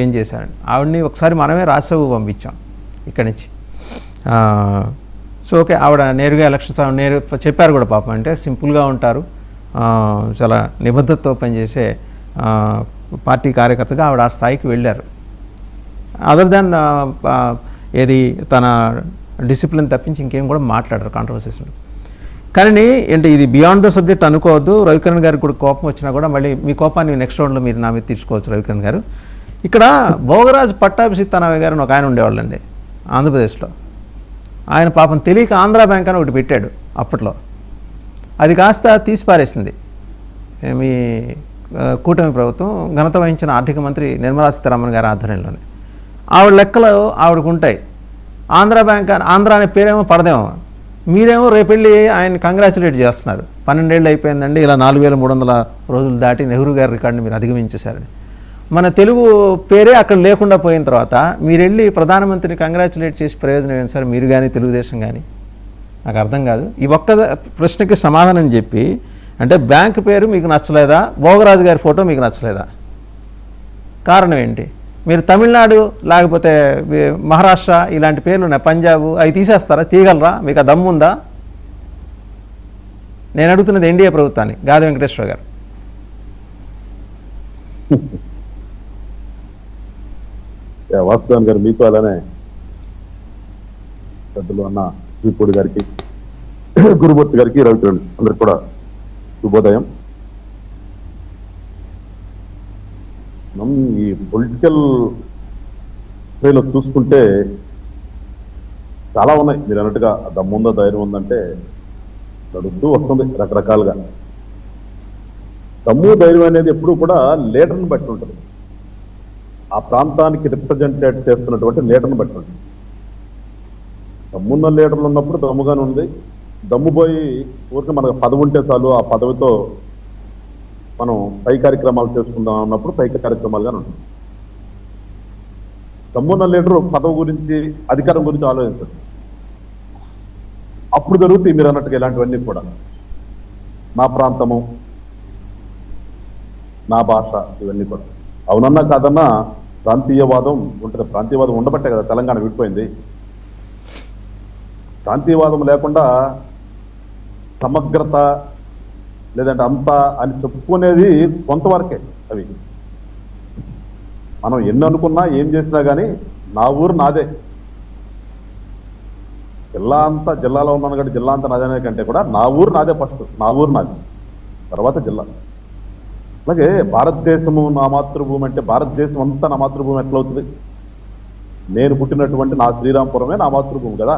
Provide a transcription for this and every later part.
ఏం చేశారండి ఆవిడని ఒకసారి మనమే రాజ్యసభకు పంపించాం ఇక్కడి నుంచి. సో ఓకే, ఆవిడ నేరుగా ఎలక్షన్స్ చెప్పారు కూడా పాపం, అంటే సింపుల్గా ఉంటారు, చాలా నిబద్ధతతో పనిచేసే పార్టీ కార్యకర్తగా ఆవిడ ఆ స్థాయికి వెళ్ళారు. అదర్ దాన్ ఏది తన డిసిప్లిన్ తప్పించి ఇంకేం కూడా మాట్లాడారు కాంట్రవర్సీస్. కానీ ఏంటి ఇది బియాండ్ ద సబ్జెక్ట్ అనుకోవద్దు. రవికిరణ్ గారికి కూడా కోపం వచ్చినా కూడా మళ్ళీ మీ కోపాన్ని నెక్స్ట్ రౌండ్లో మీరు నా మీద తీసుకోవచ్చు రవికిరణ్ గారు. ఇక్కడ భోగరాజు పట్టాభిషిక్తనాయ్ గారు ఒక ఆయన ఉండేవాళ్ళండి ఆంధ్రప్రదేశ్లో. ఆయన పాపం తెలియక ఆంధ్రా బ్యాంక్ అని ఒకటి పెట్టాడు అప్పట్లో. అది కాస్త తీసి పారేసింది మీ కూటమి ప్రభుత్వం, ఘనత వహించిన ఆర్థిక మంత్రి నిర్మలా సీతారామన్ గారి ఆధ్వర్యంలోనే. ఆవిడ లెక్కలు ఆవిడకు ఉంటాయి. ఆంధ్రా బ్యాంక్ ఆంధ్ర అనే పేరేమో పడదేమో, మీరేమో రేపెళ్ళి ఆయన కంగ్రాచులేట్ చేస్తున్నారు. 12 ఏళ్ళు అయిపోయిందండి, ఇలా 4300 రోజులు దాటి నెహ్రూ గారి రికార్డుని మీరు అధిగమించేశారని. మన తెలుగు పేరే అక్కడ లేకుండా పోయిన తర్వాత మీరు వెళ్ళి ప్రధానమంత్రిని కంగ్రాచులేట్ చేసి ప్రయోజనం ఏంటి సార్? మీరు కానీ తెలుగుదేశం కానీ నాకు అర్థం కాదు. ఈ ఒక్క ప్రశ్నకి సమాధానం చెప్పి, అంటే బ్యాంక్ పేరు మీకు నచ్చలేదా, భోగరాజు గారి ఫోటో మీకు నచ్చలేదా, కారణం ఏంటి? మీరు తమిళనాడు లేకపోతే మహారాష్ట్ర ఇలాంటి పేర్లు ఉన్నాయి, పంజాబ్, అవి తీసేస్తారా? తీయగలరా? మీకు ఆ దమ్ముందా? నేను అడుగుతున్నది ఎన్డీఏ ప్రభుత్వాన్ని, గాది వెంకటేశ్వర గారు. వాసుదేవన్ గారు, మీతో అలానే పెద్దలు అన్న శ్రీపూడి గారికి, గురుమూర్తి గారికి, రవికిరణ్ అందరికి కూడా శుభోదయం. మనం ఈ పొలిటికల్ ట్రైలో చూసుకుంటే చాలా ఉన్నాయి. మీరు అన్నట్టుగా దమ్ముందా, ధైర్యం ఉందంటే నడుస్తూ వస్తుంది రకరకాలుగా. దమ్ము ధైర్యం అనేది ఎప్పుడు కూడా లీడర్ని బట్టి ఉంటుంది, ఆ ప్రాంతానికి రిప్రజెంటేట్ చేస్తున్నటువంటి లీడర్ని బట్టి ఉంటుంది. దమ్మున్న లీడర్లు ఉన్నప్పుడు దమ్ముగానే ఉంది. దమ్ము పోయి ఊరికి మనకు పదవి ఉంటే చాలు, ఆ పదవితో మనం పై కార్యక్రమాలు చేసుకుందాం అన్నప్పుడు పై కార్యక్రమాలుగానే ఉంటుంది. దమ్మున్న లీడరు పదవి గురించి, అధికారం గురించి ఆలోచించదు. అప్పుడు జరుగుతాయి మీరు అన్నట్టుగా ఇలాంటివన్నీ కూడా. నా ప్రాంతము, నా భాష, ఇవన్నీ కూడా అవునన్నా కాదన్నా ప్రాంతీయవాదం ఉంటుంది. ప్రాంతీయవాదం ఉండబట్టే కదా తెలంగాణ విడిపోయింది. ప్రాంతీయవాదం లేకుండా సమగ్రత లేదంటే అంతా అని చెప్పుకునేది కొంతవరకే. అవి మనం ఎన్ని అనుకున్నా ఏం చేసినా కానీ నా ఊరు నాదే, జిల్లాలో ఉన్నాను కాబట్టి జిల్లా అంతా నాదే కంటే కూడా నా ఊరు నాదే ఫస్ట్, నా ఊరు నాది, తర్వాత జిల్లా. అలాగే భారతదేశము నా మాతృభూమి అంటే భారతదేశం అంతా నా మాతృభూమి ఎట్లవుతుంది? నేను పుట్టినటువంటి నా శ్రీరాంపురమే నా మాతృభూమి కదా.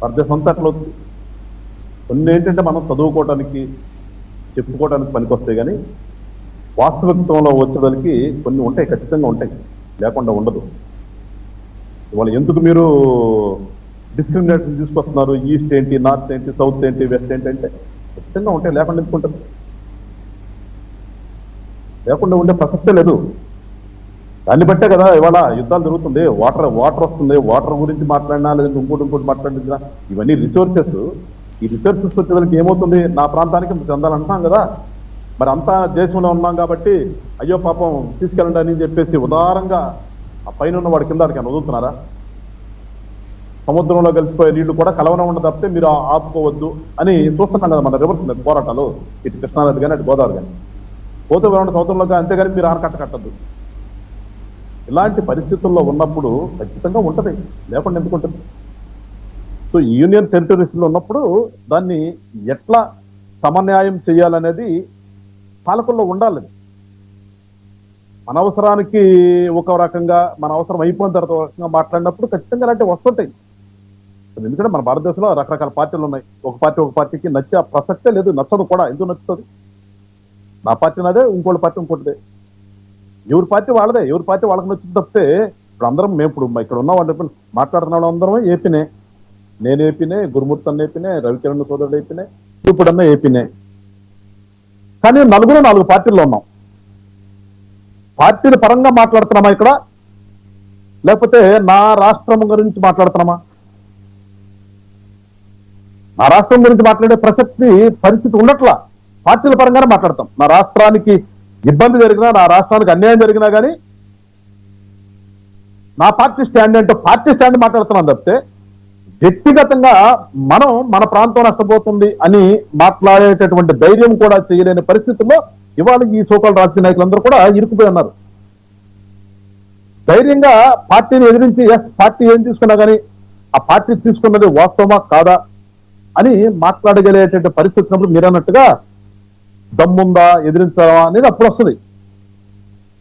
భారతదేశం అంతా ఎట్లవుతుంది? కొన్ని ఏంటంటే మనం చదువుకోవటానికి, చెప్పుకోవడానికి పనికొస్తాయి, కానీ వాస్తవికత్వంలో వచ్చేదానికి కొన్ని ఉంటాయి, ఖచ్చితంగా ఉంటాయి, లేకుండా ఉండదు. ఇవాళ ఎందుకు మీరు డిస్క్రిమినేషన్ తీసుకొస్తున్నారు? ఈస్ట్ ఏంటి, నార్త్ ఏంటి, సౌత్ ఏంటి, వెస్ట్ ఏంటి అంటే ఖచ్చితంగా ఉంటాయి, లేకుండా ఎందుకుంటుంది? లేకుండా ఉండే ప్రసక్తే లేదు. దాన్ని బట్టే కదా ఇవాళ యుద్ధాలు జరుగుతుంది. వాటర్ వస్తుంది, వాటర్ గురించి మాట్లాడినా లేదంటే ఇంకోటి మాట్లాడినా ఇవన్నీ రిసోర్సెస్. ఈ రిసోర్సెస్ వచ్చేదానికి ఏమవుతుంది? నా ప్రాంతానికి చెందాలంటున్నాం కదా. మరి అంతా దేశంలో ఉన్నాం కాబట్టి అయ్యో పాపం తీసుకెళ్ళండి అని చెప్పేసి ఉదారంగా ఆ పైన ఉన్న వాడి కింద వాడికి వదులుతున్నారా? సముద్రంలో కలిసిపోయే నీళ్లు కూడా కలవన ఉండదు తప్పితే మీరు ఆపుకోవద్దు అని చూస్తున్నాం కదా మన రివర్స్ మీద పోరాటాలు. ఇటు కృష్ణానది కానీ అటు గోదావరి కానీ పోతే వెళ్ళండి సముద్రంలో, అంతేగాని మీరు ఆనకట్ట కట్టద్దు. ఇలాంటి పరిస్థితుల్లో ఉన్నప్పుడు ఖచ్చితంగా ఉంటుంది, లేకుండా ఎందుకు ఉంటుంది? సో యూనియన్ టెరిటరీస్లో ఉన్నప్పుడు దాన్ని ఎట్లా సమన్యాయం చేయాలనేది పాలకుల్లో ఉండాలి. మన అవసరానికి ఒక రకంగా, మన అవసరం అయిపోయిన తర్వాత ఒక రకంగా మాట్లాడినప్పుడు ఖచ్చితంగా అలాంటివి వస్తుంటాయి. ఎందుకంటే మన భారతదేశంలో రకరకాల పార్టీలు ఉన్నాయి. ఒక పార్టీకి నచ్చే ప్రసక్తే లేదు, నచ్చదు కూడా. ఎందుకు నచ్చుతుంది? నా పార్టీ నాదే, ఇంకోటి పార్టీ ఇంకోటిదే. ఎవరి పార్టీ వాళ్ళదే, ఎవరి పార్టీ వాళ్ళకి నచ్చింది తప్పితే ఇప్పుడు అందరం మేము ఇప్పుడు ఇక్కడ ఉన్న వాళ్ళు మాట్లాడుతున్న వాళ్ళు అందరం ఏపీనే. నేను ఏపీనే, గురుమూర్తి అన్న ఏపీనే, రవికిరణ్ సోదరుడు ఏపీనే, ఇప్పుడన్నా ఏపీనే. కానీ నలుగురు 4 పార్టీల్లో ఉన్నాం. పార్టీల పరంగా మాట్లాడుతున్నామా ఇక్కడ, లేకపోతే నా రాష్ట్రం గురించి మాట్లాడుతున్నామా? నా రాష్ట్రం గురించి మాట్లాడే ప్రసక్తి పరిస్థితి ఉండట్లా. పార్టీల పరంగానే మాట్లాడతాం. నా రాష్ట్రానికి ఇబ్బంది జరిగినా, నా రాష్ట్రానికి అన్యాయం జరిగినా కానీ నా పార్టీ స్టాండ్ ఏంటో పార్టీ స్టాండ్ మాట్లాడుతున్నాను తప్పితే వ్యక్తిగతంగా మనం మన ప్రాంతం నష్టపోతుంది అని మాట్లాడేటటువంటి ధైర్యం కూడా చేయలేని పరిస్థితుల్లో ఇవాళ ఈ సోకాల్ రాజకీయ నాయకులందరూ కూడా ఇరుక్కుపోయి ఉన్నారు. ధైర్యంగా పార్టీని ఎదిరించి పార్టీ ఏం తీసుకున్నా కానీ ఆ పార్టీ తీసుకున్నది వాస్తవమా కాదా అని మాట్లాడగలిగేటువంటి పరిస్థితి ఉన్నప్పుడు మీరు అన్నట్టుగా దమ్ముందా ఎదిరించాలా అనేది అప్పుడు వస్తుంది.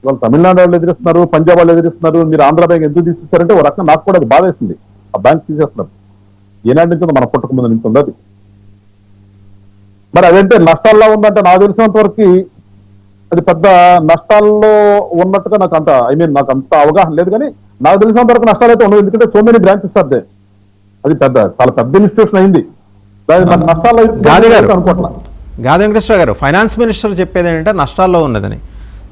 ఇవాళ తమిళనాడు వాళ్ళు ఎదిరిస్తున్నారు, పంజాబ్ వాళ్ళు ఎదిరిస్తున్నారు, మీరు ఆంధ్ర బ్యాంక్ ఎందుకు తీసేస్తారంటే ఒక రకంగా నాకు కూడా అది బాధ వేసింది. ఆ బ్యాంక్ తీసేస్తున్నారు, ఏనాటి నుంచి మన పుట్టక ముందు నుంచి ఉంది అది. మరి అదంటే నష్టాల్లో ఉందంటే నాకు తెలిసినంత వరకు అది పెద్ద నష్టాల్లో ఉన్నట్టుగా నాకు అంత నాకు అంత అవగాహన లేదు, కానీ నాకు తెలిసినంత వరకు నష్టాలు అయితే ఉండవు. ఎందుకంటే సో మెనీ బ్రాంచెస్ అదే, అది చాలా పెద్ద ఇన్స్టిట్యూషన్ అయింది. నష్టాల్లో అనుకోవట్లా. గాది వెంకటేశ్వర గారు, ఫైనాన్స్ మినిస్టర్ చెప్పేది ఏంటంటే నష్టాల్లో ఉన్నదని.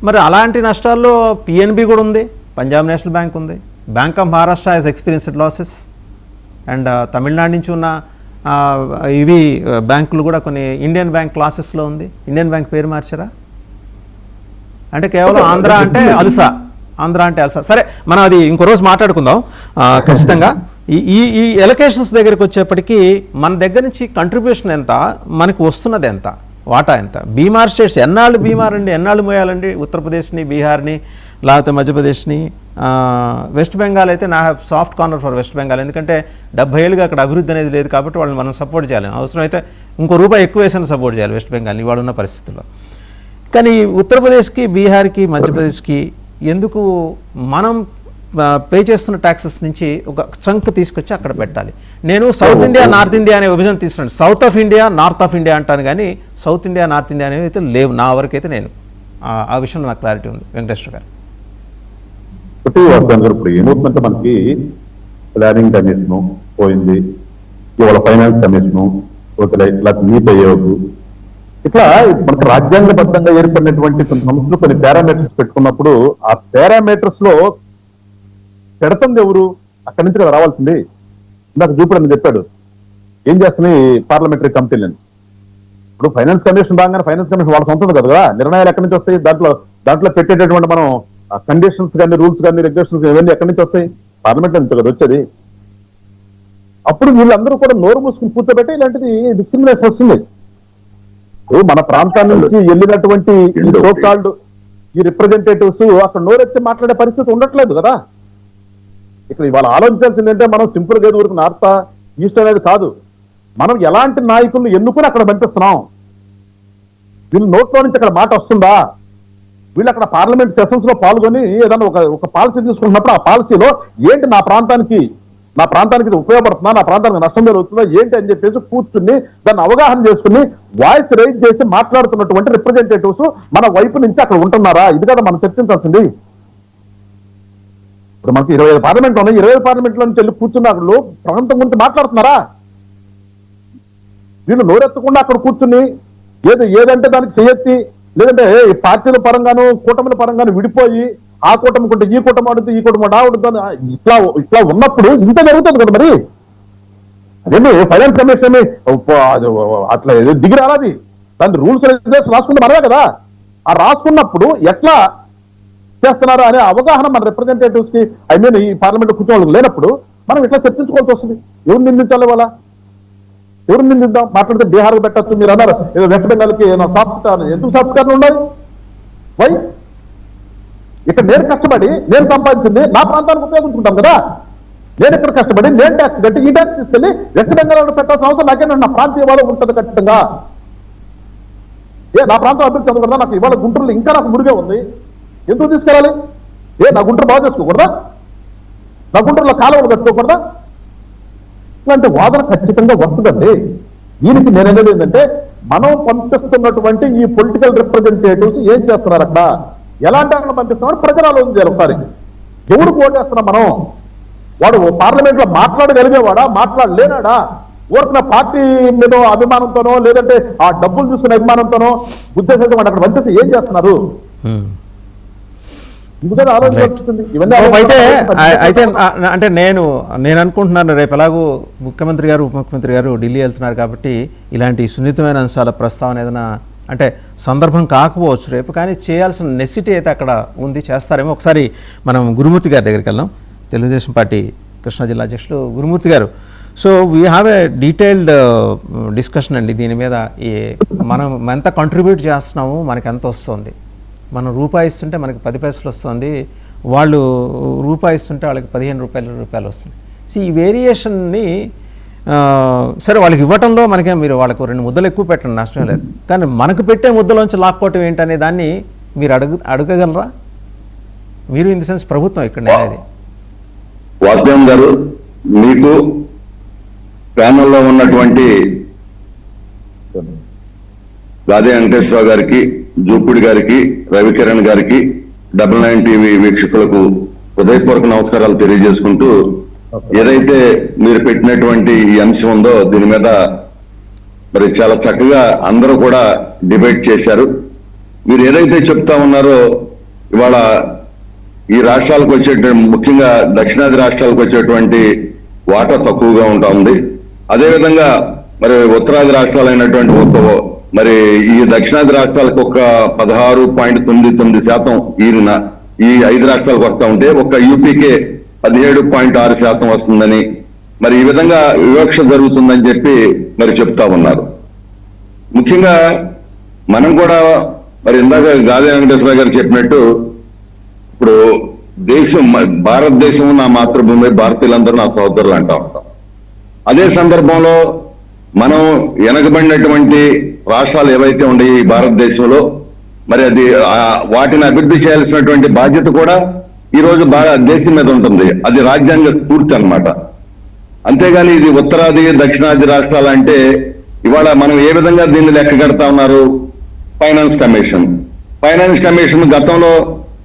మరి అలాంటి నష్టాల్లో పిఎన్బి కూడా ఉంది, పంజాబ్ నేషనల్ బ్యాంక్ ఉంది, bank of Maharashtra has experienced losses, and Tamil Nadu నుంచి ఉన్న ఇవి బ్యాంకులు కూడా కొన్ని ఇండియన్ బ్యాంక్ క్లాసెస్లో ఉంది. ఇండియన్ బ్యాంక్ పేరు మార్చారా? అంటే కేవలం ఆంధ్ర అంటే అలుసా, ఆంధ్ర అంటే అలుసా. సరే, మనం అది ఇంకో రోజు మాట్లాడుకుందాం ఖచ్చితంగా. ఈ ఎలకేషన్స్ దగ్గరికి వచ్చేప్పటికీ మన దగ్గర నుంచి కంట్రిబ్యూషన్ ఎంత, మనకు వస్తున్నది ఎంత, వాటా ఎంత? బీమార్ స్టేట్స్ ఎన్నాళ్ళు బీమార్ అండి, ఎన్నాళ్ళు మోయాలండి? ఉత్తరప్రదేశ్ని, బీహార్ని, లేకపోతే మధ్యప్రదేశ్ని, వెస్ట్ బెంగాల్ అయితే నా have soft corner for west Bengal. ఎందుకంటే 70 ఏళ్ళుగా అక్కడ అభివృద్ధి అనేది లేదు కాబట్టి వాళ్ళని మనం సపోర్ట్ చేయాలి. అవసరం అయితే ఇంకో రూపాయి ఎక్కువ వేసిన సపోర్ట్ చేయాలి వెస్ట్ బెంగాల్ని ఇవాళ ఉన్న పరిస్థితుల్లో. కానీ ఉత్తరప్రదేశ్కి, బీహార్కి, మధ్యప్రదేశ్కి ఎందుకు మనం పే చేస్తున్న ట్యాక్సెస్ నుంచి ఒక చంక్ తీసుకొచ్చి అక్కడ పెట్టాలి? నేను సౌత్ ఇండియా, నార్త్ ఇండియా అనే విభజన తీసుకున్నాను. South of India, north of India అంటాను, కానీ సౌత్ ఇండియా, నార్త్ ఇండియా అనేవి అయితే లేవు నా వరకు అయితే. నేను ఆ విషయంలో నాకు క్లారిటీ ఉంది. వెంకటేశ్వర గారు, ఇప్పుడు ఏమవుతుందంటే మనకి ప్లానింగ్ కమిషన్ పోయింది, ఇవాళ ఫైనాన్స్ కమిషను, ఇట్లా నీతి ఆయోగ్, ఇట్లా మనకు రాజ్యాంగబద్ధంగా ఏర్పడినటువంటి కొన్ని సంస్థలు కొన్ని పారామీటర్స్ పెట్టుకున్నప్పుడు ఆ పారామీటర్స్ లో పెడుతుంది ఎవరు? అక్కడి నుంచి కదా రావాల్సింది. ఇందాక చూపుడని చెప్పాడు ఏం చేస్తున్నాయి పార్లమెంటరీ కమిటీలని. ఇప్పుడు ఫైనాన్స్ కమిషన్ రాగానే ఫైనాన్స్ కమిషన్ వాళ్ళ సొంతం కదా, నిర్ణయాలు ఎక్కడి నుంచి వస్తాయి? దాంట్లో పెట్టేటటువంటి మనం కండిషన్స్ కానీ, రూల్స్ కానీ, రెగ్యులేషన్స్ ఇవన్నీ ఎక్కడి నుంచి వస్తాయి? పార్లమెంట్ నుంచి కదా వచ్చేది. అప్పుడు వీళ్ళందరూ కూడా నోరు మూసుకుని కూర్చోబెట్టి ఇలాంటిది డిస్క్రిమినేషన్ వస్తుంది. మన ప్రాంతాల నుంచి వెళ్ళినటువంటి ఈ సోకాల్డ్ ఈ రిప్రజెంటేటివ్స్ అక్కడ నోరెత్తి మాట్లాడే పరిస్థితి ఉండట్లేదు కదా. ఇక్కడ ఇవాళ ఆలోచించాల్సిందంటే మనం సింపుల్ గా ఊరికి నార్త్ ఈస్ట్ అనేది కాదు, మనం ఎలాంటి నాయకులను ఎన్నుకుని అక్కడ పంపిస్తున్నాం. వీళ్ళు నోట్లో నుంచి అక్కడ మాట వస్తుందా? వీళ్ళు అక్కడ పార్లమెంట్ సెషన్స్ లో పాల్గొని ఏదైనా ఒక పాలసీ తీసుకుంటున్నప్పుడు ఆ పాలసీలో ఏంటి నా ప్రాంతానికి ఇది ఉపయోగపడుతుందా, నా ప్రాంతానికి నష్టం జరుగుతుందా ఏంటి అని చెప్పేసి కూర్చుని దాన్ని అవగాహన చేసుకుని వాయిస్ రైజ్ చేసి మాట్లాడుతున్నటువంటి రిప్రజెంటేటివ్స్ మన వైపు నుంచి అక్కడ ఉంటున్నారా? ఇది కదా మనం చర్చించాల్సింది. ఇప్పుడు మనకి 25 పార్లమెంట్లు ఉన్నాయి, 25 పార్లమెంట్లో నుంచి వెళ్ళి కూర్చున్న అక్కడ ప్రాంతం గురించి మాట్లాడుతున్నారా? వీళ్ళు నోరెత్తకుండా అక్కడ కూర్చుని ఏదంటే దానికి చేయెత్తి, లేదంటే పార్టీల పరంగాను కూటమిల పరంగాను విడిపోయి ఆ కూటమి కొంటే ఈ కూటమి ఆడుతుంది, ఈ కూటమి ఆడుతుంది, ఇట్లా ఉన్నప్పుడు ఇంత జరుగుతుంది కదా. మరి అదేంటి ఫైనాన్స్ కమిషన్ అట్లా దిగి రాలాది, దాని రూల్స్ రెగ్యులేషన్ రాసుకుంది మనమే కదా. ఆ రాసుకున్నప్పుడు ఎట్లా చేస్తున్నారు అనే అవగాహన మన రిప్రజెంటేటివ్స్ కి ఈ పార్లమెంట్ కూర్చోవడానికి లేనప్పుడు మనం ఇట్లా చర్చించుకోవాల్సి వస్తుంది. ఎవరు నిందించాలి? వాళ్ళ ఎవరు నిందిద్దాం? మాట్లాడితే బీహార్కి పెట్టచ్చు, మీరు అన్నారు ఏదో వెస్ట్ బెంగాల్కి సాఫ్ట్ కార్నర్. ఎందుకు సాఫ్ట్ కార్నర్ ఉండాలి? వై? ఇక్కడ నేను కష్టపడి నేను సంపాదించింది నా ప్రాంతానికి ఉపయోగించుకుంటాం కదా. నేను ఇక్కడ కష్టపడి నేను ట్యాక్స్ కట్టి ఈ ట్యాక్స్ తీసుకెళ్లి వెస్ట్ బెంగాల్ పెట్టాల్సిన అవసరం నాకే, నా ప్రాంతీయవాదం ఉంటుంది ఖచ్చితంగా. నా ప్రాంతం అభివృద్ధి చెందకూడదా? నాకు ఇవాళ గుంటూరులో ఇంకా నాకు మురిగే ఉంది, ఎందుకు తీసుకెళ్ళాలి? నా గుంటూరు బాగా చేసుకోకూడదా? నా గుంటూరులో కాలువలు కట్టుకోకూడదా? ఇలాంటి వాదన ఖచ్చితంగా వస్తుందండి. దీనికి నేను అనేది ఏంటంటే మనం పంపిస్తున్నటువంటి ఈ పొలిటికల్ రిప్రజెంటేటివ్స్ ఏం చేస్తున్నారు, అక్కడ ఎలాంటి అక్కడ పంపిస్తున్నామని ప్రజలు ఆలోచించారు ఒకసారి. ఎవరికి ఓటేస్తున్నాం మనం? వాడు పార్లమెంట్ లో మాట్లాడగలిగేవాడా, మాట్లాడలేనాడా? ఊరికిన పార్టీ మీద అభిమానంతోనో లేదంటే ఆ డబ్బులు తీసుకునే అభిమానంతోనో ఉద్దేశం వాడు అక్కడ పంపిస్తే ఏం చేస్తున్నారు? అయితే అంటే నేను అనుకుంటున్నాను, రేపు ఎలాగూ ముఖ్యమంత్రి గారు, ఉప ముఖ్యమంత్రి గారు ఢిల్లీ వెళ్తున్నారు కాబట్టి ఇలాంటి సున్నితమైన అంశాల ప్రస్తావన ఏదైనా అంటే సందర్భం కాకపోవచ్చు రేపు, కానీ చేయాల్సిన నెసిటీ అయితే అక్కడ ఉంది, చేస్తారేమో. ఒకసారి మనం గురుమూర్తి గారి దగ్గరికి వెళ్దాం, తెలుగుదేశం పార్టీ కృష్ణా జిల్లా అధ్యక్షులు గురుమూర్తి గారు. So we have a detailed discussion అండి దీని మీద. మనం ఎంత కంట్రిబ్యూట్ చేస్తున్నాము, మనకి ఎంత వస్తుంది. మనం రూపాయి ఇస్తుంటే మనకి 10 పైసలు వస్తుంది, వాళ్ళు రూపాయి ఇస్తుంటే వాళ్ళకి 15 రూపాయలు వస్తుంది. సో ఈ వేరియేషన్ని సరే వాళ్ళకి ఇవ్వటంలో మనకేం, మీరు వాళ్ళకు 2 ముద్దలు ఎక్కువ పెట్టండి, నష్టం లేదు. కానీ మనకు పెట్టే ముద్దలోంచి లాక్కోవటం ఏంటనే దాన్ని మీరు అడగగలరా? మీరు ఇన్ ది సెన్స్ ప్రభుత్వం ఇక్కడ అనేది. వాసుదేవం గారు, మీకు ప్యానెల్లో ఉన్నటువంటి గాదే వెంకటేశ్వరరావు గారికి, జూపుడి గారికి, రవికిరణ్ గారికి, 99 టీవీ వీక్షకులకు హృదయపూర్వక నమస్కారాలు తెలియజేసుకుంటూ, ఏదైతే మీరు పెట్టినటువంటి ఈ అంశం ఉందో దీని మీద మరి చాలా చక్కగా అందరూ కూడా డిబేట్ చేశారు. మీరు ఏదైతే చెప్తా ఉన్నారో, ఇవాళ ఈ రాష్ట్రాలకు వచ్చేటువంటి, ముఖ్యంగా దక్షిణాది రాష్ట్రాలకు వచ్చేటువంటి వాటా తక్కువగా ఉంటుంది. అదేవిధంగా మరి ఉత్తరాది రాష్ట్రాలైనటువంటి మరి ఈ దక్షిణాది రాష్ట్రాలకు ఒక 16.99% ఈరిన ఈ 5 రాష్ట్రాలకు వస్తా ఉంటే ఒక యూపీకే 17.6% వస్తుందని, మరి ఈ విధంగా వివక్ష జరుగుతుందని చెప్పి మరి చెప్తా ఉన్నారు. ముఖ్యంగా మనం కూడా మరి ఇందాక గాదే వెంకటేశ్వర గారు చెప్పినట్టు, ఇప్పుడు భారతదేశం నా మాతృభూమి, భారతీయులందరూ నా సహోదరులు అంటా ఉంటాం. అదే సందర్భంలో మనం వెనకబడినటువంటి రాష్ట్రాలు ఏవైతే ఉన్నాయి ఈ భారతదేశంలో, మరి అది వాటిని అభివృద్ధి చేయాల్సినటువంటి బాధ్యత కూడా ఈ రోజు దేశం మీద ఉంటుంది. అది రాజ్యాంగ స్ఫూర్తి అన్నమాట. అంతేగాని ఇది ఉత్తరాది దక్షిణాది రాష్ట్రాలు అంటే ఇవాళ మనం ఏ విధంగా దీన్ని లెక్క కడతా ఉన్నారు? ఫైనాన్స్ కమిషన్ గతంలో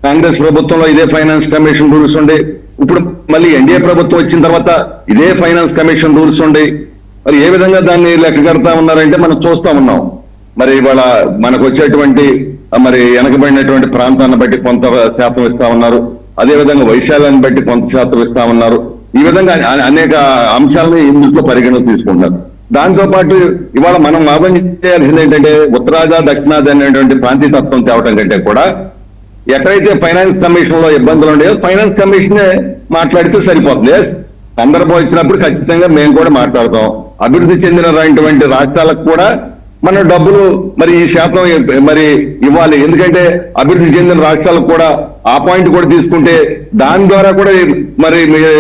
కాంగ్రెస్ ప్రభుత్వంలో ఇదే ఫైనాన్స్ కమిషన్ రూల్స్ ఉండే, ఇప్పుడు మళ్ళీ ఎన్డీఏ ప్రభుత్వం వచ్చిన తర్వాత ఇదే ఫైనాన్స్ కమిషన్ రూల్స్ ఉండే. మరి ఏ విధంగా దాన్ని లెక్క కడతా ఉన్నారంటే మనం చూస్తా ఉన్నాం. మరి ఇవాళ మనకు వచ్చేటువంటి మరి వెనకబడినటువంటి ప్రాంతాన్ని బట్టి కొంత శాతం ఇస్తా ఉన్నారు, అదేవిధంగా వైశాల్యాన్ని బట్టి కొంత శాతం ఇస్తా ఉన్నారు. ఈ విధంగా అనేక అంశాలను ఇందులో పరిగణన తీసుకుంటారు. దాంతో పాటు ఇవాళ మనం లాభం చేయాల్సింది ఏంటంటే, ఉత్తరాది దక్షిణాది అనేటువంటి ప్రాంతీయతత్వం తేవటం కంటే కూడా ఎక్కడైతే ఫైనాన్స్ కమిషన్ లో ఇబ్బందులు ఉన్నాయో ఫైనాన్స్ కమిషనే మాట్లాడితే సరిపోతుంది. సందర్భం వచ్చినప్పుడు ఖచ్చితంగా మేము కూడా మాట్లాడతాం. అభివృద్ధి చెందినటువంటి రాష్ట్రాలకు కూడా మన డబ్బులు మరి ఈ శాతం మరి ఇవ్వాలి. ఎందుకంటే అభివృద్ధి చెందిన రాష్ట్రాలకు కూడా ఆ పాయింట్ కూడా తీసుకుంటే దాని ద్వారా కూడా మరి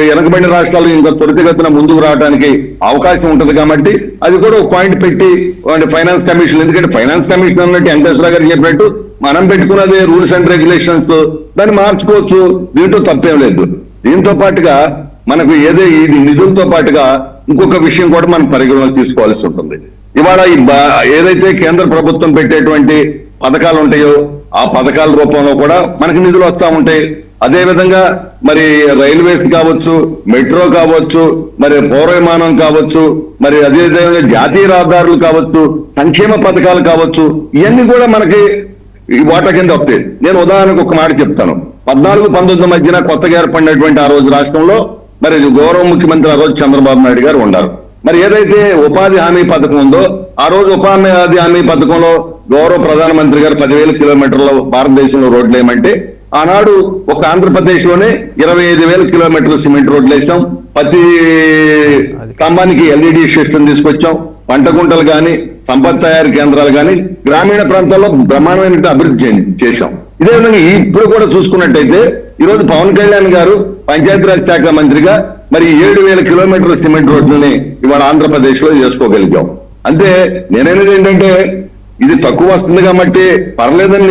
వెనకబడిన రాష్ట్రాలు ఇంకా త్వరితగతిన ముందుకు రావడానికి అవకాశం ఉంటుంది. కాబట్టి అది కూడా ఒక పాయింట్ పెట్టి ఫైనాన్స్ కమిషన్, ఎందుకంటే ఫైనాన్స్ కమిషన్ అన్నట్టు వెంకటేశ్వర గారు చెప్పినట్టు మనం పెట్టుకున్నది రూల్స్ అండ్ రెగ్యులేషన్స్, దాన్ని మార్చుకోవచ్చు, దీంట్లో తప్పేం లేదు. దీంతో పాటుగా మనకు ఈ నిధులతో పాటుగా ఇంకొక విషయం కూడా మనం పరిగణలోకి తీసుకోవాల్సి ఉంటుంది. ఇవాళ ఏదైతే కేంద్ర ప్రభుత్వం పెట్టేటువంటి పథకాలు ఉంటాయో ఆ పథకాల రూపంలో కూడా మనకి నిధులు వస్తా ఉంటాయి. అదేవిధంగా మరి రైల్వేస్ కావచ్చు, మెట్రో కావచ్చు, మరి పౌర విమానం కావచ్చు, మరి అదేవిధంగా జాతీయ రహదారులు కావచ్చు, సంక్షేమ పథకాలు కావచ్చు, ఇవన్నీ కూడా మనకి ఈ వాటా కింద వస్తాయి. నేను ఉదాహరణకు ఒక మాట చెప్తాను. 14-19 మధ్యన కొత్తగా ఏర్పడినటువంటి ఆ రోజు రాష్ట్రంలో మరి గౌరవ ముఖ్యమంత్రి ఆ రోజు చంద్రబాబు నాయుడు గారు ఉన్నారు. మరి ఏదైతే ఉపాధి హామీ పథకం ఉందో ఆ రోజు ఉపాధి హామీ పథకంలో గౌరవ ప్రధానమంత్రి గారు 10,000 కిలోమీటర్ల భారతదేశంలో రోడ్లు వేయమంటే ఆనాడు ఒక ఆంధ్రప్రదేశ్ లోనే 25,000 కిలోమీటర్ల సిమెంట్ రోడ్లు వేసాం. ప్రతి స్తంభానికి ఎల్ఈడి సిస్టమ్ తీసుకొచ్చాం. పంట గుంటలు కానీ, సంపద తయారీ కేంద్రాలు కానీ గ్రామీణ ప్రాంతాల్లో బ్రహ్మాండమైన అభివృద్ధి చేశాం. ఇదే విధంగా ఇప్పుడు కూడా చూసుకున్నట్టయితే ఈ రోజు పవన్ కళ్యాణ్ గారు పంచాయతీరాజ్ శాఖ మంత్రిగా మరి 7,000 కిలోమీటర్ల సిమెంట్ రోడ్లని ఇవాళ ఆంధ్రప్రదేశ్ లో చేసుకోగలిగాం. అంటే నేననేది ఏంటంటే ఇది తక్కువ వస్తుంది కాబట్టి పర్లేదని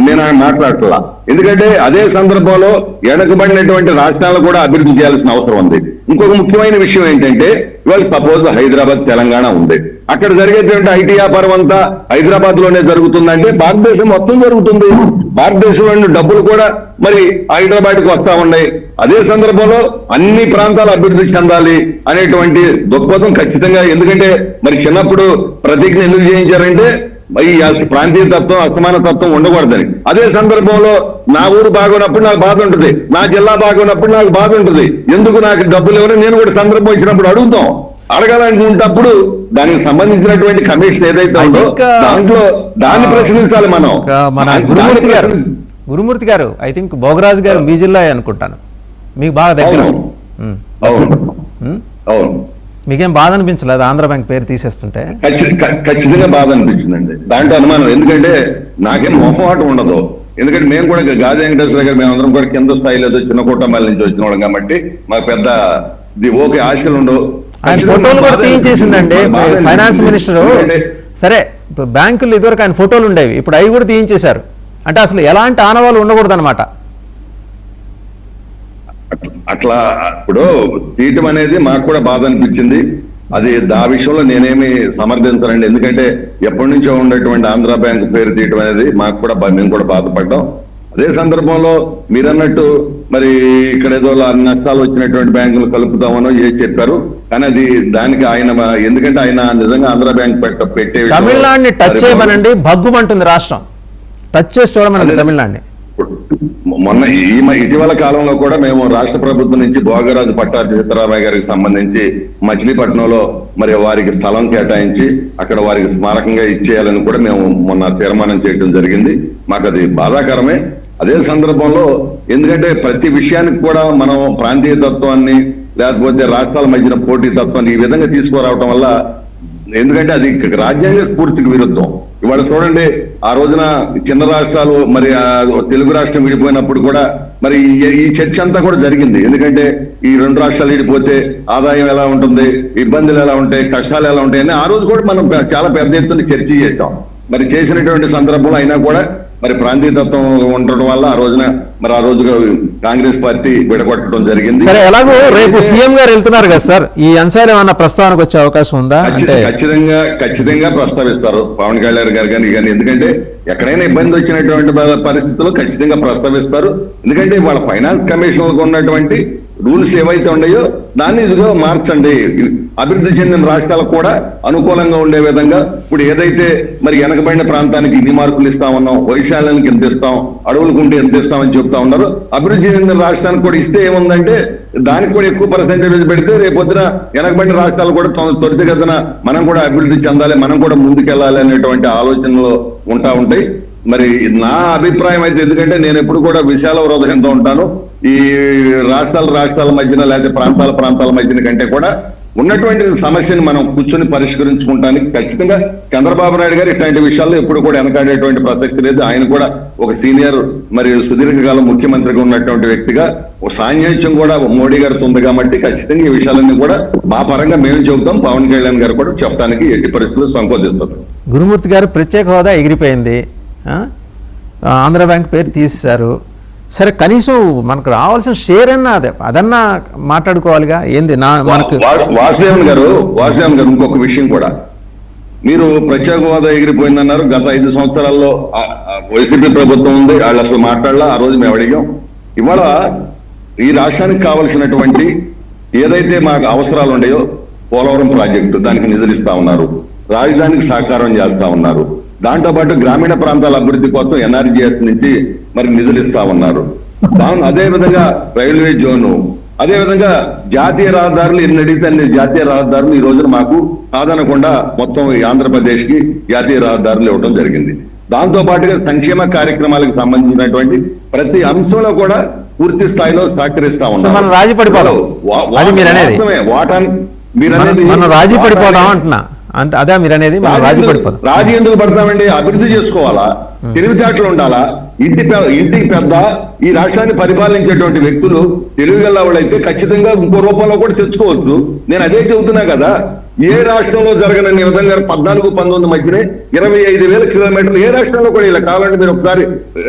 నేను మాట్లాడట్లా. ఎందుకంటే అదే సందర్భంలో వెనకబడినటువంటి రాష్ట్రాలు కూడా అభివృద్ధి చేయాల్సిన అవసరం ఉంది. ఇంకొక ముఖ్యమైన విషయం ఏంటంటే ఇవాళ సపోజ్ హైదరాబాద్, తెలంగాణ ఉంది. అక్కడ జరిగేటువంటి ఐటీ వ్యాపారం అంతా హైదరాబాద్ లోనే జరుగుతుందంటే భారతదేశం మొత్తం జరుగుతుంది. భారతదేశంలోని డబ్బులు కూడా మరి హైదరాబాద్ కు వస్తా ఉన్నాయి. అదే సందర్భంలో అన్ని ప్రాంతాలు అభివృద్ధి చెందాలి అనేటువంటి దృక్పథం ఖచ్చితంగా, ఎందుకంటే మరి చిన్నప్పుడు ప్రతిజ్ఞ ఎందుకు చేయించారంటే ఈ ప్రాంతీయ తత్వం, అసమాన తత్వం ఉండకూడదని. అదే సందర్భంలో నా ఊరు బాగున్నప్పుడు నాకు బాధ ఉంటుంది, నా జిల్లా బాగున్నప్పుడు నాకు బాధ ఉంటుంది. ఎందుకు నాకు డబ్బులు ఎవరైనా నేను కూడా సందర్భం ఇచ్చినప్పుడు అడుగుతాం. అడగాలనుకున్నప్పుడు దానికి సంబంధించినటువంటి కమిషన్ ఏదైతే ఉందో దాంట్లో దాన్ని ప్రశ్నించాలి మనం. మన గురుమూర్తి గారు ఐ థింక్ భోగరాజు గారు మీ జిల్లా అనుకుంటాను, మీకు బాగా దగ్గర. అవును, మీకేం బాధ అనిపించలేదు ఆంధ్ర బ్యాంక్ పేరు తీసేస్తుంటే? ఖచ్చితంగా బాధ అనిపించిందండి, దాంట్లో అనుమానం. ఎందుకంటే నాకేం మొహమాటం ఉండదు, ఎందుకంటే మేము కూడా గాజు వెంకటేశ్వర గారు మేమందరం కూడా కింద స్థాయిలో చిన్న కుటుంబాల నుంచి వచ్చిన వాళ్ళం కాబట్టి మాకు పెద్ద ఓకే ఆశలు ఉండవు. ఆయన ఫోటోలు కూడా తీయించేసిందండి ఫైనాన్స్ మినిస్టర్. సరే బ్యాంకులు ఇదివరకు ఆయన ఫోటోలు ఉండేవి, ఇప్పుడు అవి కూడా తీయించేశారు. అంటే అసలు ఎలాంటి ఆనవాళ్ళు ఉండకూడదు అనమాట. అట్లా ఇప్పుడు తీయటం అనేది మాకు కూడా బాధ అనిపించింది. అది ఆ విషయంలో నేనేమి సమర్థించనండి, ఎందుకంటే ఎప్పటి నుంచో ఉన్నటువంటి ఆంధ్ర బ్యాంక్ పేరు తీయటం అనేది మాకు కూడా మేము కూడా బాధపడ్డాం. అదే సందర్భంలో మీరన్నట్టు మరి ఇక్కడ ఏదో నష్టాలు వచ్చినటువంటి బ్యాంకులు కలుపుతామనో చెప్పారు, కానీ అది దానికి ఆయన ఎందుకంటే ఆయన నిజంగా ఆంధ్ర బ్యాంక్ పెట్టే తమిళనాడుని టచ్ చేయమనండి, భగ్గుమంటుంది రాష్ట్రం. టచ్ చేసి చూడమనండి తమిళనాడుని. మొన్న ఇటీవల కాలంలో కూడా మేము రాష్ట్ర ప్రభుత్వం నుంచి భోగరాజు పట్టాభి సీతారామయ్య గారికి సంబంధించి మచిలీపట్నంలో మరి వారికి స్థలం కేటాయించి అక్కడ వారికి స్మారకంగా ఇచ్చేయాలని కూడా మేము మొన్న తీర్మానం చేయడం జరిగింది. మాకు అది బాధాకరమే. అదే సందర్భంలో ఎందుకంటే ప్రతి విషయానికి కూడా మనం ప్రాంతీయ తత్వాన్ని లేకపోతే రాష్ట్రాల మధ్యన పోటీ తత్వాన్ని ఈ విధంగా తీసుకురావటం వల్ల, ఎందుకంటే అది రాజ్యాంగ స్ఫూర్తికి విరుద్ధం. ఇవాళ చూడండి, ఆ రోజున చిన్న రాష్ట్రాలు మరి తెలుగు రాష్ట్రం విడిపోయినప్పుడు కూడా మరి ఈ చర్చ అంతా కూడా జరిగింది. ఎందుకంటే ఈ రెండు రాష్ట్రాలు విడిపోతే ఆదాయం ఎలా ఉంటుంది, ఇబ్బందులు ఎలా ఉంటాయి, కష్టాలు ఎలా ఉంటాయని ఆ రోజు కూడా మనం చాలా పెద్ద ఎత్తున చర్చ చేస్తాం. మరి చేసినటువంటి సందర్భంలో అయినా కూడా మరి ప్రాంతీయతత్వం ఉండటం వల్ల ఆ రోజున మరి ఆ రోజుగా కాంగ్రెస్ పార్టీ విడగొట్టడం జరిగింది. సరే, ఎలాగో రేపు సీఎం గారు వెళ్తున్నారు కదా సార్, ఈ అంశాలు ఏమన్నా ప్రస్తావనకు వచ్చే అవకాశం ఉందా? ఖచ్చితంగా ప్రస్తావిస్తారు పవన్ కళ్యాణ్ గారు కానీ ఎందుకంటే ఎక్కడైనా ఇబ్బంది వచ్చినటువంటి పరిస్థితుల్లో ఖచ్చితంగా ప్రస్తావిస్తారు. ఎందుకంటే వాళ్ళ ఫైనాన్స్ కమిషన్ ఉన్నటువంటి రూల్స్ ఏవైతే ఉన్నాయో దాన్ని ఇదిగో మార్చండి, అభివృద్ధి చెందిన రాష్ట్రాలకు కూడా అనుకూలంగా ఉండే విధంగా. ఇప్పుడు ఏదైతే మరి వెనకబడిన ప్రాంతానికి ఇన్ని మార్కులు ఇస్తామన్నాం, వైశాల్యానికి ఎంత ఇస్తాం, అడవులకుంటే ఎంత ఇస్తామని చెప్తా ఉన్నారు. అభివృద్ధి చెందిన రాష్ట్రానికి కూడా ఇస్తే ఏముందంటే దానికి కూడా ఎక్కువ పర్సెంటేజ్ పెడితే రేపొద్దున వెనకబడిన రాష్ట్రాలు కూడా త్వరితగతిన మనం కూడా అభివృద్ధి చెందాలి, మనం కూడా ముందుకెళ్ళాలి అనేటువంటి ఆలోచనలు ఉంటాయి. మరి నా అభిప్రాయం అయితే, ఎందుకంటే నేను ఎప్పుడు కూడా విశాల హృదయంతో ఉంటాను, ఈ రాష్ట్రాల మధ్యన లేదా ప్రాంతాల మధ్యన కంటే కూడా ఉన్నటువంటి సమస్యను మనం కూర్చొని పరిష్కరించుకుంటానికి ఖచ్చితంగా చంద్రబాబు నాయుడు గారు ఇట్లాంటి విషయాల్లో ఎప్పుడు కూడా వెనకాడేటువంటి ప్రసక్తి లేదు. ఆయన కూడా ఒక సీనియర్ మరియు సుదీర్ఘకాలం ముఖ్యమంత్రిగా ఉన్నటువంటి వ్యక్తిగా ఒక సాన్నిధ్యం కూడా మోడీ గారితో ఉంది కాబట్టి ఖచ్చితంగా ఈ విషయాలన్నీ కూడా మా పరంగా మేము చెబుతాం, పవన్ కళ్యాణ్ గారు కూడా చెప్పడానికి ఎట్టి పరిస్థితుల్లో సంకోచిస్తారు. గురుమూర్తి గారు ప్రత్యేక హోదా ఎగిరిపోయింది, ఆంధ్ర బ్యాంక్ పేరు తీసేశారు. సరే, కనీసం మనకు రావాల్సిన షేర్ అన్నా అదన్నా మాట్లాడుకోవాలిగా. ఏంది మనకు వాసుదేవన్ గారు ఇంకొక విషయం కూడా, మీరు ప్రత్యేక హోదా ఎగిరిపోయిందన్నారు. గత 5 సంవత్సరాల్లో వైసీపీ ప్రభుత్వం ఉంది, వాళ్ళు అసలు మాట్లాడలా. ఆ రోజు మేము అడిగాం. ఇవాళ ఈ రాష్ట్రానికి కావలసినటువంటి ఏదైతే మాకు అవసరాలు ఉన్నాయో, పోలవరం ప్రాజెక్టు దానికి నిధులు ఇస్తా ఉన్నారు, రాజధానికి సహకారం చేస్తా ఉన్నారు, దాంతోపాటు గ్రామీణ ప్రాంతాల అభివృద్ధి కోసం ఎన్ఆర్జీఎస్ నుంచి మరి నిధులు ఇస్తా ఉన్నారు. అదే విధంగా రైల్వే జోను, అదే విధంగా జాతీయ రహదారులు ఎన్ని అడిగితే అన్ని జాతీయ రహదారులు ఈ రోజున మాకు కాదనకుండా మొత్తం ఆంధ్రప్రదేశ్ కి జాతీయ రహదారులు ఇవ్వడం జరిగింది. దాంతో పాటుగా సంక్షేమ కార్యక్రమాలకు సంబంధించినటువంటి ప్రతి అంశంలో కూడా పూర్తి స్థాయిలో సహకరిస్తా ఉన్నారు. మనం రాజీ పడిపోదాం అంటున్నా, అదే మీరు అనేది. రాజీ ఎందుకు పడతామండి? అభివృద్ధి చేసుకోవాలా, తెలివితేటలు ఉండాలా. ఇంటికి పెద్ద ఈ రాష్ట్రాన్ని పరిపాలించేటువంటి వ్యక్తులు తెలివిగల వాళ్ళైతే ఖచ్చితంగా ఇంకో రూపంలో కూడా తెచ్చుకోవచ్చు. నేను అదే చెబుతున్నా కదా, ఏ రాష్ట్రంలో జరగనని విధంగా 14-19 మధ్యనే 25,000 కిలోమీటర్లు ఏ రాష్ట్రంలో కూడా ఇలా కావాలంటే మీరు ఒకసారి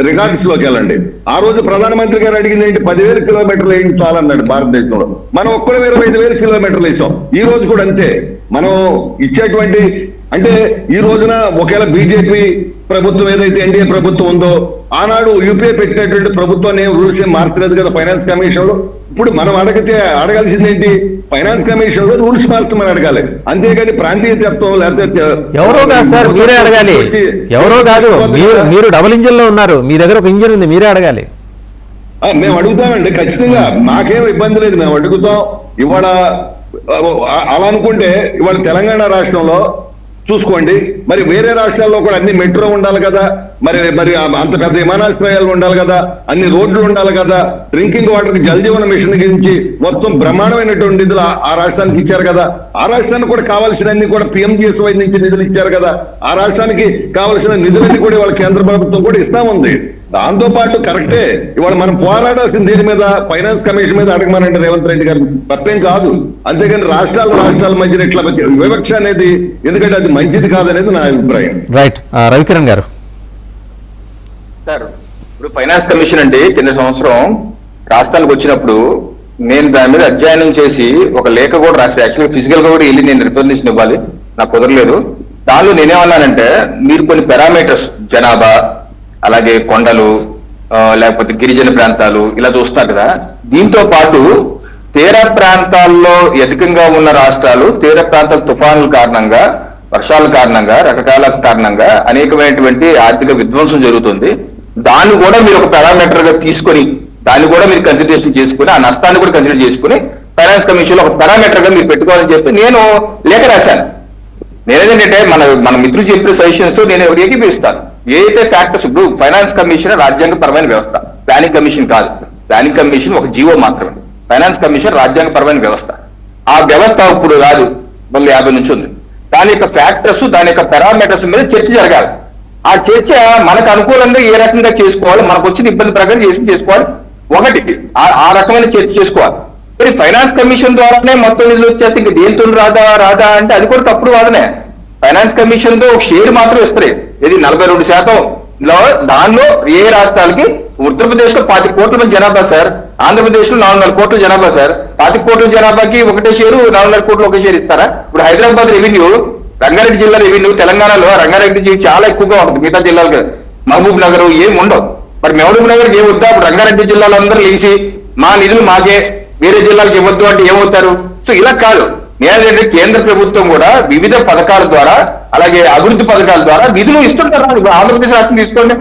రికార్డ్స్ లోకి వెళ్ళండి. ఆ రోజు ప్రధానమంత్రి గారు అడిగింది ఏంటి? 10,000 కిలోమీటర్లు ఏంటి చాలన్నాడు భారతదేశంలో. మనం ఒక్కడే 25,000 కిలోమీటర్లు వేసాం. ఈ రోజు కూడా అంతే. మనం ఇచ్చేటువంటి అంటే ఈ రోజున ఒకవేళ బీజేపీ ప్రభుత్వం ఏదైతే ఎన్డీఏ ప్రభుత్వం ఉందో, ఆనాడు యూపీఏ పెట్టినటువంటి ప్రభుత్వాన్ని రూల్స్ ఏం మార్చలేదు కదా ఫైనాన్స్ కమిషన్ లో. ఇప్పుడు మనం అడగాల్సింది ఏంటి? ఫైనాన్స్ కమిషన్ లో రూల్స్ మార్చమని అడగాలి, అంతేగాని ప్రాంతీయ తత్వం లేకపోతే ఎవరో కాదు సార్, మీరే అడగాలి. ఎవరో కాదు, మీరు డబుల్ ఇంజిన్ లో ఉన్నారు, మీ దగ్గర ఒక ఇంజిన్ ఉంది, మీరే అడగాలి. మేము అడుగుతామండి ఖచ్చితంగా, మాకేం ఇబ్బంది లేదు, మేము అడుగుతాం. ఇవాళ అలా అనుకుంటే ఇవాళ తెలంగాణ రాష్ట్రంలో చూసుకోండి, మరి వేరే రాష్ట్రాల్లో కూడా అన్ని మెట్రో ఉండాలి కదా, మరి అంత పెద్ద విమానాశ్రయాలు ఉండాలి కదా, అన్ని రోడ్లు ఉండాలి కదా, డ్రింకింగ్ వాటర్ కి జల్ జీవన మిషన్ గురించి మొత్తం బ్రహ్మాండమైనటువంటి నిధులు ఆ రాష్ట్రానికి ఇచ్చారు కదా. ఆ రాష్ట్రానికి కూడా కావాల్సినన్ని కూడా PMGSY నుంచి నిధులు ఇచ్చారు కదా. ఆ రాష్ట్రానికి కావాల్సిన నిధులన్నీ కూడా ఇవాళ కేంద్ర ప్రభుత్వం కూడా ఇస్తా ఉంది. దాంతో పాటు కరెక్టే ఇవాళ మనం పోరాడాల్సిన దీని మీద ఫైనాన్స్ కమిషన్ మీద అడగమనండి రేవంత్ రెడ్డి గారు, తప్పేం కాదు. అంతేగాని రాష్ట్రాల మధ్య ఇట్లా వివక్ష అనేది, ఎందుకంటే అది మంచిది కాదనేది నా అభిప్రాయం. రైట్. రవికిరణ్ గారు. సార్, ఇప్పుడు ఫైనాన్స్ కమిషన్ అండి కింద సంవత్సరం రాష్ట్రానికి వచ్చినప్పుడు నేను దాని మీద అధ్యయనం చేసి ఒక లేఖ కూడా రాసి, యాక్చువల్గా ఫిజికల్ గా కూడా వెళ్ళి నేను రిప్రజెంటేషన్ ఇవ్వాలి, నాకు కుదరలేదు. దానిలో నేనేమన్నానంటే, మీరు కొన్ని పారామీటర్స్ జనాభా, అలాగే కొండలు, లేకపోతే గిరిజన ప్రాంతాలు ఇలా చూస్తారు కదా, దీంతో పాటు తీర ప్రాంతాల్లో అధికంగా ఉన్న రాష్ట్రాలు, తీర ప్రాంతాల తుఫానుల కారణంగా, వర్షాల కారణంగా, రకరకాల కారణంగా అనేకమైనటువంటి ఆర్థిక విధ్వంసం జరుగుతుంది. దాన్ని కూడా మీరు ఒక పారామీటర్ గా తీసుకొని, దాన్ని కూడా మీరు కన్సిడరేషన్ చేసుకుని, ఆ నష్టాన్ని కూడా కన్సిడర్ చేసుకుని ఫైనాన్స్ కమిషన్ లో ఒక పారామీటర్ గా మీరు పెట్టుకోవాలని చెప్పి నేను లేఖ రాశాను. నేనేంటంటే మన మిత్రులు చెప్పిన సజెషన్స్ తో నేను ఏకీపిస్తాను. ఏదైతే ఫ్యాక్టర్స్, ఇప్పుడు ఫైనాన్స్ కమిషన్ రాజ్యాంగపరమైన వ్యవస్థ, ప్లానింగ్ కమిషన్ కాదు. ప్లానింగ్ కమిషన్ ఒక జీవో మాత్రమే. ఫైనాన్స్ కమిషన్ రాజ్యాంగపరమైన వ్యవస్థ. ఆ వ్యవస్థ ఇప్పుడు కాదు, 50 నుంచి ఉంది. దాని యొక్క ఫ్యాక్టర్స్, దాని యొక్క పారామీటర్స్ మీద చర్చ జరగాలి. ఆ చర్చ మనకు అనుకూలంగా ఏ రకంగా చేసుకోవాలి, మనకు వచ్చిన ఇబ్బంది ప్రకారం చేసుకోవాలి. ఒకటి ఆ రకమైన చర్చ చేసుకోవాలి. మరి ఫైనాన్స్ కమిషన్ ద్వారానే మొత్తం నిధులు వచ్చేస్తే ఇంక దేంతో రాదా అంటే అది కూడా తప్పుడు వాదనే. ఫైనాన్స్ కమిషన్ తో ఒక షేర్ మాత్రం ఇస్తారు. ఇది 42% దానిలో ఏ రాష్ట్రాలకి, ఉత్తరప్రదేశ్ లో 20 కోట్ల మంది జనాభా సార్, ఆంధ్రప్రదేశ్ లో 400 కోట్ల జనాభా సార్. 20 కోట్ల జనాభాకి ఒకటే షేరు, 400 కోట్లు ఒకే షేర్ ఇస్తారా? ఇప్పుడు హైదరాబాద్ రెవెన్యూ, రంగారెడ్డి జిల్లా రెవెన్యూ, తెలంగాణలో రంగారెడ్డి చాలా ఎక్కువగా ఉంటుంది మిగతా జిల్లాలకు. మహబూబ్ నగర్ ఏం ఉండవు. మరి మహబూబ్ నగర్ ఏం వద్దా? ఇప్పుడు రంగారెడ్డి జిల్లాలో అందరూ లేచి మా నిధులు మాకే, వేరే జిల్లాలకు ఇవ్వద్దు అంటే ఏమవుతారు? సో ఇలా కాదు. నేనంటే కేంద్ర ప్రభుత్వం కూడా వివిధ పథకాల ద్వారా, అలాగే అభివృద్ధి పథకాల ద్వారా నిధులు ఇస్తుంటారు. ఆంధ్రప్రదేశ్ రాష్ట్రం తీసుకోండి,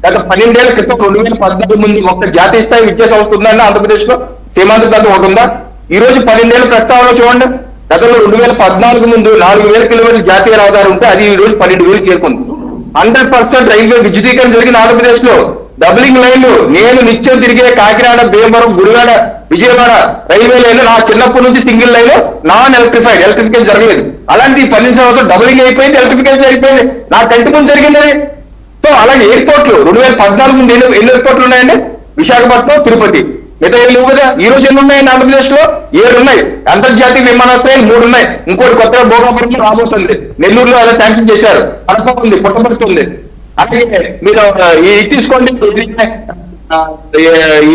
గత 12 ఏళ్ల క్రితం 2014 ముందు ఒక జాతీయ స్థాయి విద్యా సంస్థ ఉందండి ఆంధ్రప్రదేశ్ లో, సీమాంధ్ర ప్రాంతం ఒకటి ఉందా? ఈ రోజు 12 ఏళ్ల ప్రస్తావనలో చూడండి, గతంలో 2014 ముందు 4000 కిలోమీటర్ల జాతీయ రహదారి ఉంటే అది ఈ రోజు 12,000 చేరుకుంది. 100% రైల్వే విద్యుదీకరణ జరిగింది ఆంధ్రప్రదేశ్ లో. డబులింగ్ లైన్లు, నేను నిత్యం తిరిగే కాకినాడ, భీమవరం, గుడివాడ, విజయవాడ రైల్వే లైన్ నా చిన్నప్పటి నుంచి single line, non electrified, electrification జరగలేదు. అలాంటి 12 సంవత్సరాలు డబులింగ్ అయిపోయింది, ఎలక్ట్రిఫికేషన్ అయిపోయింది, నా కంటి ముందు జరిగింది. సో అలాగే ఎయిర్పోర్ట్లు 2014 ముందు ఎన్ని ఎయిర్పోర్ట్లు ఉన్నాయండి? విశాఖపట్నం, తిరుపతి. మిగతా ఏళ్ళు కదా. ఈ రోజు ఎన్ని ఉన్నాయండి ఆంధ్రప్రదేశ్ లో? 7 ఉన్నాయి. అంతర్జాతీయ విమానాశ్రయాలు 3 ఉన్నాయి. ఇంకోటి కొత్తగా భోగాపురం రాబోతుంది. నెల్లూరులో అలా శాంక్షన్ చేశారు. కడప ఉంది, పుట్టపర్తి ఉంది. అలాగే మీరు ఈ తీసుకోండి, ఈ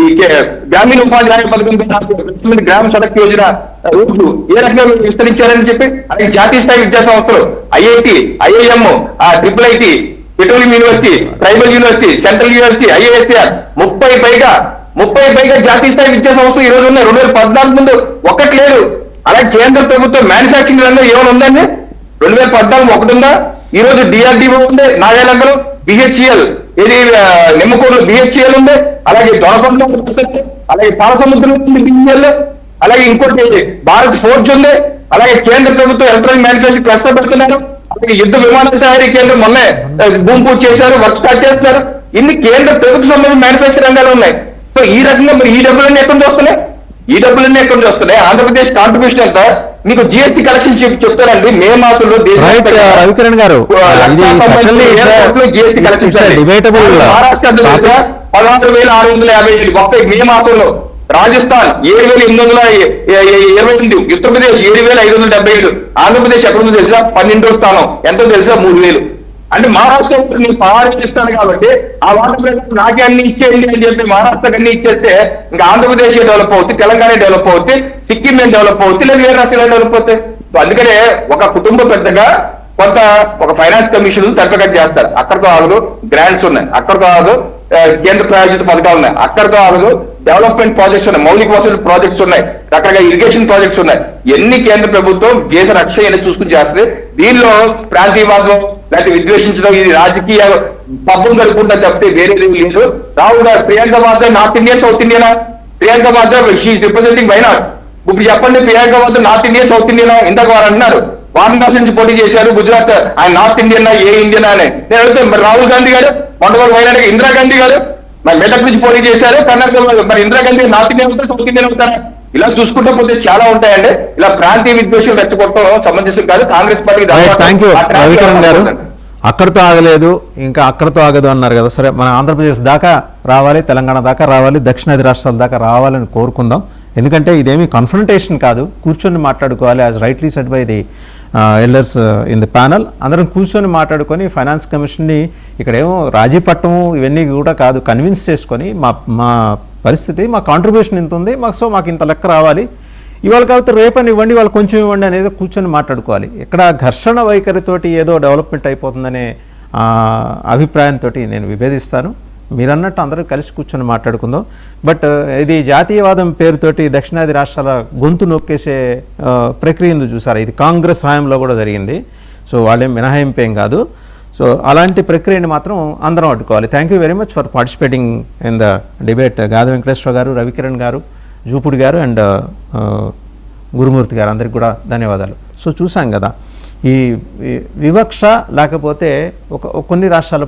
గ్రామీణ ఉపాధి హామీ పథకం, గ్రామ సడక్ యోజన రూట్లు ఏ రకంగా విస్తరించారని చెప్పి, అలాగే జాతీయ స్థాయి విద్యా సంస్థలు IIT, IIM, IIIT, petroleum university, tribal university, central university, IISR 30 పైగా జాతీయ స్థాయి విద్యా సంస్థలు ఈ రోజు ఉన్నాయి. 2014 ముందు ఒక్కటి లేదు. అలాగే కేంద్ర ప్రభుత్వం మ్యానుఫాక్చరింగ్ రంగం ఏమైనా ఉందండి? 2014 ఒకటి ఉందా? ఈ రోజు DRDO ఉంది, నాగాలంకలో BHEL, ఇది నిమ్మకూరులో BHEL ఉంది, అలాగే దొరకొండలో, అలాగే పాలసముద్రం ఉంది BHEL, అలాగే ఇంకోటి భారత్ ఫోర్జ్ ఉంది. అలాగే కేంద్ర ప్రభుత్వం ఎలక్ట్రానిక్ మ్యానుఫాక్చరింగ్ క్లస్టర్ పెడుతున్నారు. అలాగే యుద్ధ విమాన తయారీ కేంద్రం మొన్నే భూమి పూజ చేశారు, వర్క్ స్టార్ట్ చేస్తున్నారు. ఇన్ని కేంద్ర ప్రభుత్వ సంబంధించిన మ్యానుఫాక్చరింగ్ రంగాలు ఉన్నాయి. సో ఈ రకంగా మరి ఈ డబ్బులన్నీ ఎక్కడి నుంచి వస్తున్నాయి? ఆంధ్రప్రదేశ్ కాంట్రిబ్యూషన్ ఎంత? మీకు GST కలెక్షన్ చెప్తారండి. మే మాసంలో రవికిరణ్ గారు, GST కలెక్షన్ మహారాష్ట్ర 16,657 ఒక్క మే మాసంలో, రాజస్థాన్ 7,828, ఉత్తరప్రదేశ్ 7,577, ఆంధ్రప్రదేశ్ ఎక్కడ ఉందో తెలుసా? 12వ స్థానం. ఎంతో తెలుసా? 3,000. అంటే మహారాష్ట్ర నేను ఇస్తాను కాబట్టి ఆ వాటర్ ప్రకారం నాకే అన్ని ఇచ్చేయండి అని చెప్పి మహారాష్ట్రకి అన్ని ఇచ్చేస్తే ఇంకా ఆంధ్రప్రదేశ్ డెవలప్ అవుతుంది, తెలంగాణ డెవలప్ అవుతుంది, సిక్కిం డెవలప్ అవుతుంది, లేదా వేరే రాష్ట్రాలు డెవలప్ అవుతాయి. అందుకనే ఒక కుటుంబ పెద్దగా కొంత ఒక ఫైనాన్స్ కమిషన్ తగ్గట్టు చేస్తారు. అక్కడితో ఆగదు, గ్రాంట్స్ ఉన్నాయి. అక్కడితో ఆగదు, కేంద్ర ప్రాయోజిత పథకాలు ఉన్నాయి. అక్కడితో ఆగదు, డెవలప్మెంట్ ప్రాజెక్ట్స్ ఉన్నాయి, మౌలిక వసతుల ప్రాజెక్ట్స్ ఉన్నాయి, రకరకాల ఇరిగేషన్ ప్రాజెక్ట్స్ ఉన్నాయి. ఎన్ని కేంద్ర ప్రభుత్వం దేశ రక్షణ అనేది చూసుకుని చేస్తుంది. దీనిలో ప్రాంతీయవాదం లేకపోతే విద్వేషించడం, ఇది రాజకీయ పబ్బం కలుపుకుంటా తప్పితే వేరే లేదు. రాహుల్ గారు, Priyanka Vadra north India, south ఇండియనా? Priyanka Vadra she is representing Wayanad. ఇప్పుడు చెప్పండి, ప్రియాంక వద్ద నార్త్ ఇండియా సౌత్ ఇండియన్ ఇంతకు వారు అంటున్నారు వారణాసి నుంచి పోటీ చేశారు, గుజరాత్ ఆయన నార్త్ ఇండియన్ ఏ ఇండియన్ అని. నేను అడుగుతాను, మరి రాహుల్ గాంధీ గారు మొట్టమొదటి వైనాడు, ఇందిరాగాంధీ గారు మరి మెదక్ నుంచి పోటీ చేశారు, కర్ణాటక మరి ఇందిరాగాంధీ నార్త్ ఇండియన్ అవుతారు సౌత్ ఇండియన్ అవుతారా? ఇలా చూసుకుంటే పోతే చాలా ఉంటాయండి. ఇలా ప్రాంతీయ విద్వేషం రెచ్చగొట్టడం సమంజసం కాదు. కాంగ్రెస్ పార్టీకి థ్యాంక్ యూ రవికిరణ్ గారు. అక్కడితో ఆగలేదు, ఇంకా అక్కడితో ఆగదు అన్నారు కదా. సరే, మన ఆంధ్రప్రదేశ్ దాకా రావాలి, తెలంగాణ దాకా రావాలి, దక్షిణాది రాష్ట్రాల దాకా రావాలని కోరుకుందాం. ఎందుకంటే ఇదేమీ కన్ఫ్రంటేషన్ కాదు, కూర్చొని మాట్లాడుకోవాలి. As rightly said by the elders in the panel, అందరం కూర్చొని మాట్లాడుకొని ఫైనాన్స్ కమిషన్ని ఇక్కడేమో రాజీ పట్టము ఇవన్నీ కూడా కాదు, కన్విన్స్ చేసుకొని మా పరిస్థితి, మా కాంట్రిబ్యూషన్ ఇంత ఉంది, మాకు ఇంత లెక్క రావాలి, ఇవాళ కాబట్టి రేపని ఇవ్వండి, వాళ్ళు కొంచెం ఇవ్వండి అనేది కూర్చొని మాట్లాడుకోవాలి. ఇక్కడ ఘర్షణ వైఖరితోటి ఏదో డెవలప్మెంట్ అయిపోతుందనే అభిప్రాయంతో నేను విభేదిస్తాను. మీరన్నట్టు అందరూ కలిసి కూర్చొని మాట్లాడుకుందాం. బట్ ఇది జాతీయవాదం పేరుతోటి దక్షిణాది రాష్ట్రాల గొంతు నొక్కేసే ప్రక్రియ ఉంది చూసారా, ఇది కాంగ్రెస్ హయాంలో కూడా జరిగింది. సో వాళ్ళేం మినహాయింపేం కాదు. సో అలాంటి ప్రక్రియని మాత్రం అందరం అడ్డుకోవాలి. Thank you very much for participating in the debate. Gadi Venkateswara గారు, రవికిరణ్ గారు, జూపుడి గారు అండ్ గురుమూర్తి గారు, అందరికి కూడా ధన్యవాదాలు. సో చూసాం కదా, ఈ వివక్ష లేకపోతే కొన్ని రాష్ట్రాల